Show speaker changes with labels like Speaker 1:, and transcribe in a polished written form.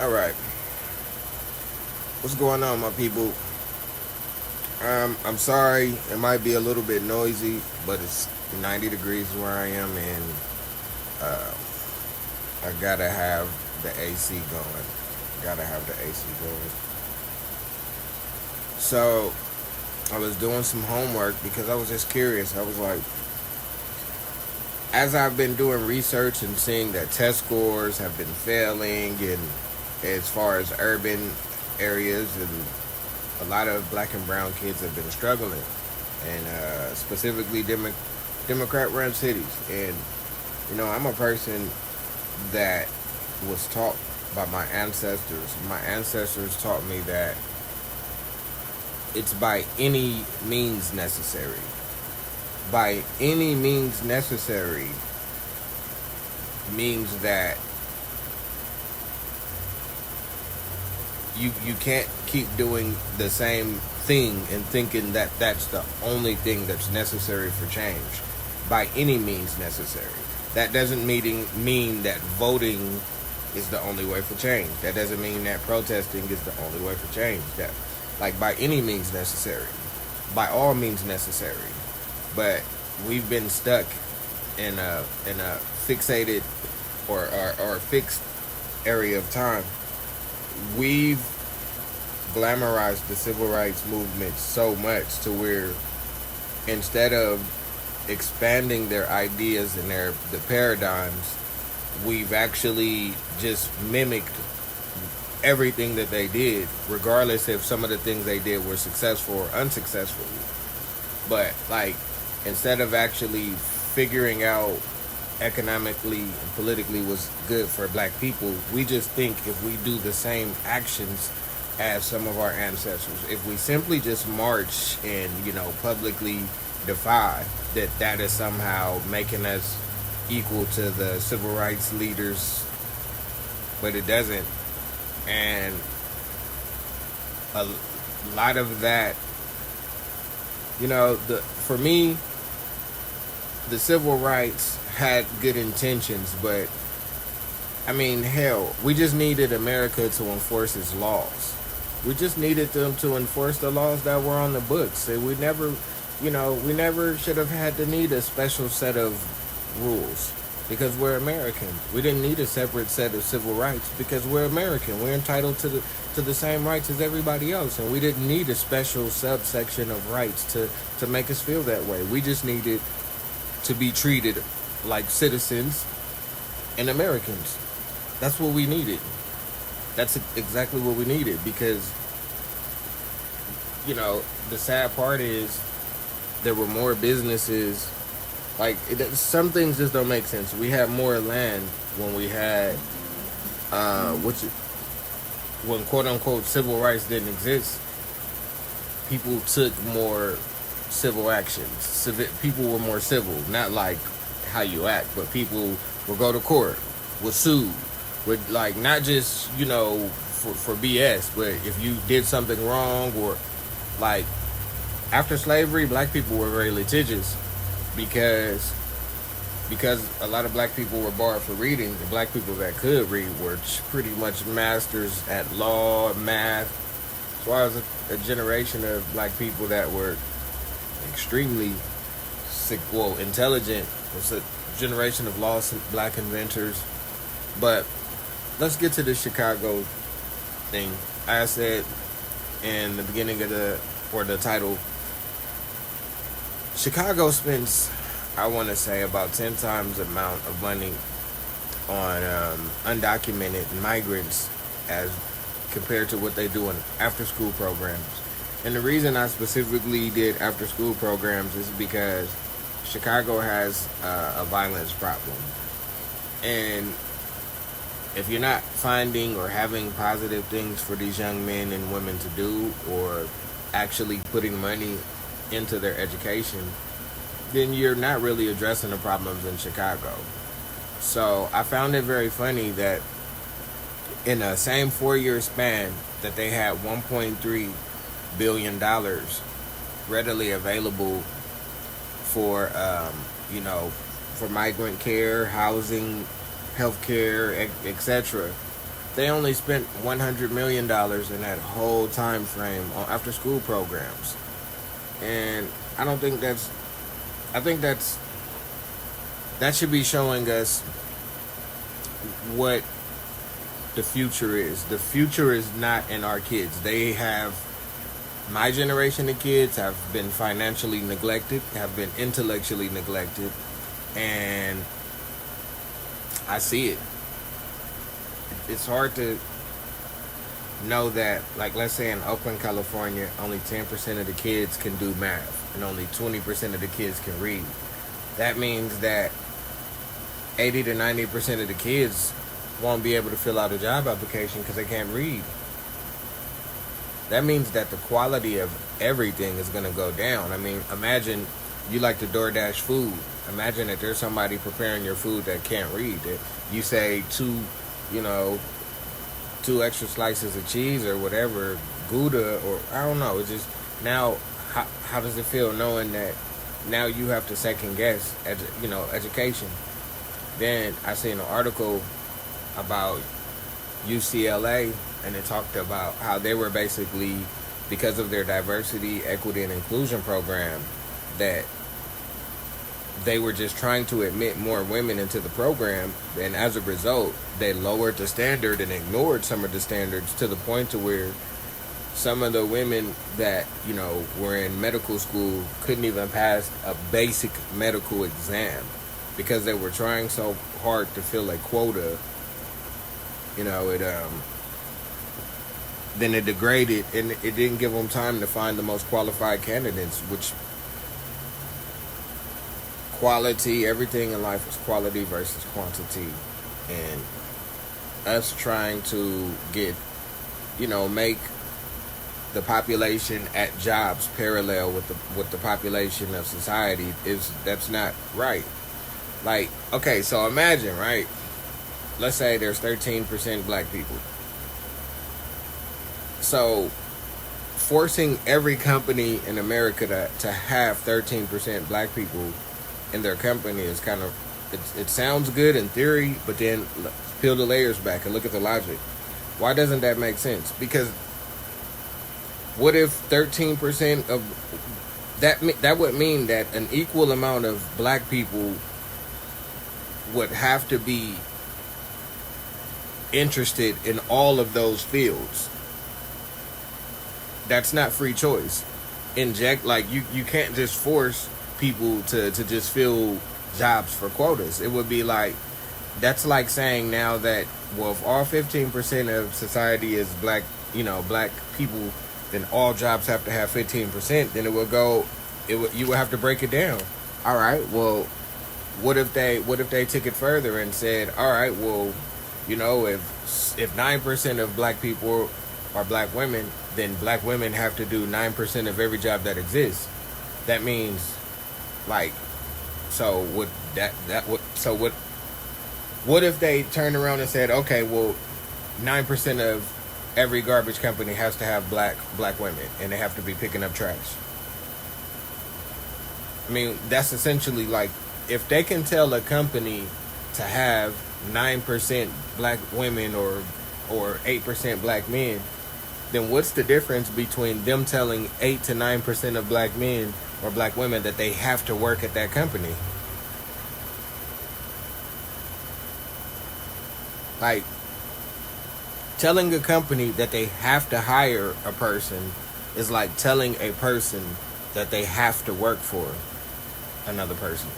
Speaker 1: All right, what's going on, my people? I'm sorry, it might be a little bit noisy, but it's 90 degrees where I am, and uh, I gotta have the AC going. Gotta have the AC going. So I was doing some homework because I was just curious. I was like, as I've been doing research and seeing that test scores have been failing, and as far as urban areas, and a lot of black and brown kids have been struggling, and specifically Democrat-run cities. And I'm a person that was taught by my ancestors. My ancestors taught me that it's by any means necessary. By any means necessary means that you can't keep doing the same thing and thinking that that's the only thing that's necessary for change. By any means necessary. That doesn't mean that voting is the only way for change. That doesn't mean that protesting is the only way for change. That, like, by any means necessary, by all means necessary. But we've been stuck in a fixated or fixed area of time. We've glamorized the civil rights movement so much to where instead of expanding their ideas and the paradigms, we've actually just mimicked everything that they did, regardless if some of the things they did were successful or unsuccessful. But, like, instead of actually figuring out economically and politically what's good for black people, we just think if we do the same actions as some of our ancestors, if we simply just march and publicly defy, that is somehow making us equal to the civil rights leaders. But it doesn't. And a lot of that, for me, the civil rights had good intentions, but I mean, hell, we just needed America to enforce its laws. We just needed them to enforce the laws that were on the books. And we never should have had to need a special set of rules because we're American. We didn't need a separate set of civil rights because we're American. We're entitled to the same rights as everybody else, and we didn't need a special subsection of rights to make us feel that way. We just needed to be treated like citizens and Americans. That's what we needed. That's exactly what we needed because, the sad part is there were more businesses. Like, some things just don't make sense. We had more land when we had, when quote unquote civil rights didn't exist. People took more civil actions. People were more civil, not like how you act, but people would go to court, would sue, would, like, not just for BS, but if you did something wrong, or like after slavery, black people were very litigious because a lot of black people were barred for reading. The black people that could read were pretty much masters at law, math. So I was a generation of black people that were extremely intelligent. It's a generation of lost black inventors. But let's get to the Chicago thing. I said in the beginning of the title, Chicago spends, I want to say, about 10 times the amount of money on undocumented migrants as compared to what they do in after school programs. And the reason I specifically did after school programs is because Chicago has a violence problem. And if you're not finding or having positive things for these young men and women to do, or actually putting money into their education, then you're not really addressing the problems in Chicago. So I found it very funny that in the same 4-year span that they had $1.3 billion readily available for, for migrant care, housing, healthcare, etc. They only spent $100 million in that whole time frame on after school programs, and I don't think that's. I think that should be showing us what the future is. The future is not in our kids. They have my generation of kids have been financially neglected, have been intellectually neglected, and I see it. It's hard to know that, like, let's say in Oakland, California, only 10% of the kids can do math and only 20% of the kids can read. That means that 80 to 90% of the kids won't be able to fill out a job application because they can't read. That means that the quality of everything is going to go down. I mean, imagine you like to DoorDash food. Imagine that there's somebody preparing your food that can't read. That you say two extra slices of cheese or whatever, Gouda, or I don't know. It's just now, how does it feel knowing that now you have to second guess, education? Then I seen an article about UCLA, and it talked about how they were basically, because of their diversity, equity, and inclusion program, that they were just trying to admit more women into the program, and as a result, they lowered the standard and ignored some of the standards to the point to where some of the women that, were in medical school couldn't even pass a basic medical exam because they were trying so hard to fill a quota. Then it degraded, and it didn't give them time to find the most qualified candidates, which quality, everything in life is quality versus quantity. And us trying to get, make the population at jobs parallel with the population of society, that's not right. Like, okay, so imagine, right? Let's say there's 13% black people. So forcing every company in America to have 13% black people in their company is kind of, it sounds good in theory, but then peel the layers back and look at the logic. Why doesn't that make sense? Because what if 13% of that would mean that an equal amount of black people would have to be interested in all of those fields. That's not free choice. You can't just force people to just fill jobs for quotas. It would be like, that's like saying now that, well, if all 15% of society is black, black people, then all jobs have to have 15%. Then you would have to break it down. All right, well, what if they took it further and said, all right, well, if 9% of black people are black women, then black women have to do 9% of every job that exists. That means, like, so what if they turned around and said, okay, well, 9% of every garbage company has to have black women, and they have to be picking up trash. I mean, that's essentially like, if they can tell a company to have 9% black women or 8% black men, then what's the difference between them telling 8 to 9% of black men or black women that they have to work at that company? Like, telling a company that they have to hire a person is like telling a person that they have to work for another person.